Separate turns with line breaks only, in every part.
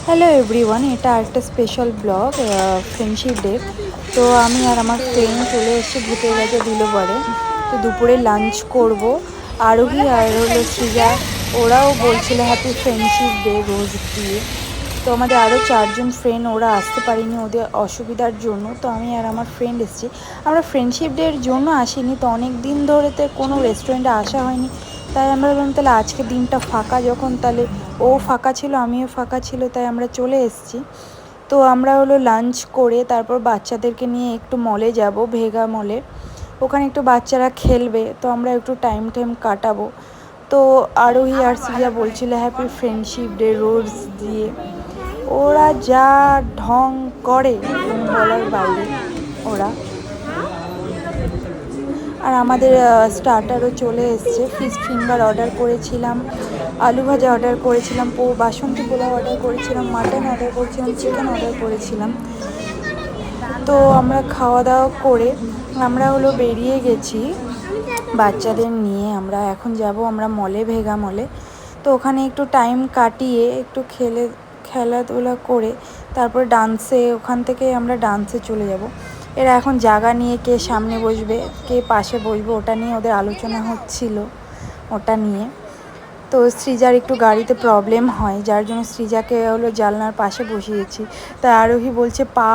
Hello everyone, এটা একটা special blog friendship day. তো আমি আর আমার ফ্রেন্ড চলে এসেছি ভূতের রাজা দিলবরে। তো দুপুরে লাঞ্চ করব। আরোহী আর হলো সৃজা, ওরাও বলছিল হ্যাপি ফ্রেন্ডশিপ ডে রোজ দিয়ে। তো আমাদের আরও 4জন ফ্রেন্ড, ওরা আসতে পারিনি ওদের অসুবিধার জন্য। তো আমি আর আমার ফ্রেন্ড এসেছি। আমরা ফ্রেন্ডশিপ ডের জন্য আসিনি, তো অনেক দিন ধরে তো কোনো রেস্টুরেন্টে আসা হয়নি। তাই আমরা ভাবলাম তাহলে আজকে দিনটা ফাঁকা যখন, তাহলে ও ফাঁকা ছিল আমিও ফাঁকা ছিল, তাই আমরা চলে এসেছি। তো আমরা হলো লাঞ্চ করে তারপর বাচ্চাদেরকে নিয়ে একটু মলে যাব, ভেগা মলে। ওখানে একটু বাচ্চারা খেলবে, তো আমরা একটু টাইম কাটাবো। তো আরোহী আর সিয়া বলছিল হ্যাপি ফ্রেন্ডশিপ ডে রোজ দিয়ে। ওরা যা ঢং করে বলার বাইরে ওরা। আর আমাদের স্টার্টারও চলে এসছে। ফিশ ফিঙ্গার অর্ডার করেছিলাম, আলু ভাজা অর্ডার করেছিলাম, বাসন্তী পোলাও অর্ডার করেছিলাম, মাটন অর্ডার করেছিলাম, চিকেন অর্ডার করেছিলাম। তো আমরা খাওয়া দাওয়া করে আমরা হলো বেরিয়ে গেছি বাচ্চাদের নিয়ে। আমরা এখন যাব আমরা মলে, ভেগা মলে। তো ওখানে একটু টাইম কাটিয়ে একটু খেলাধুলা করে তারপর ডান্সে, ওখান থেকে আমরা ডান্সে চলে যাব। এরা এখন জায়গা নিয়ে কে সামনে বসবে কে পাশে বসবে ওটা নিয়ে ওদের আলোচনা হচ্ছিল, ওটা নিয়ে। তো সৃজার একটু গাড়িতে প্রবলেম হয়, যার জন্য সৃজাকে হলো জানলার পাশে বসিয়েছি। তাই আরোহী বলছে পা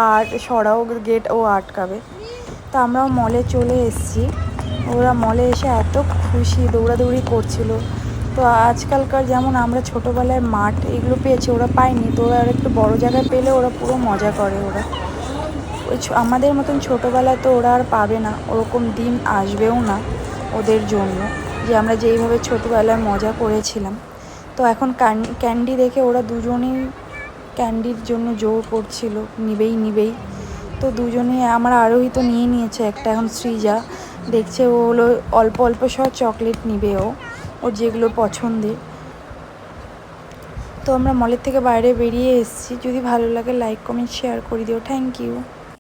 সরাও, গেট ও আটকাবে। তো আমরাও মলে চলে এসেছি। ওরা মলে এসে এত খুশি, দৌড়াদৌড়ি করছিল। তো আজকালকার যেমন আমরা ছোটোবেলায় মাঠ এগুলো পেয়েছি, ওরা পায়নি। তো ওরা আর একটু বড়ো জায়গায় পেলে ওরা পুরো মজা করে। ওরা ওই আমাদের মতন ছোটোবেলায় তো ওরা আর পাবে না, ওরকম দিন আসবেও না ওদের জন্য, যে আমরা যেইভাবে ছোটোবেলায় মজা করেছিলাম। তো এখন ক্যান্ডি দেখে ওরা দুজনেই ক্যান্ডির জন্য জোর করছিল, নিবেই। তো দুজনেই, আমার আরোহী তো নিয়ে নিয়েছে একটা, এখন সৃজা দেখছে ও হলো অল্প অল্প সব চকলেট নিবে ওর যেগুলো পছন্দের। তো আমরা মলের থেকে বাইরে বেরিয়ে এসেছি। যদি ভালো লাগে লাইক কমেন্ট শেয়ার করে দিও। Thank you.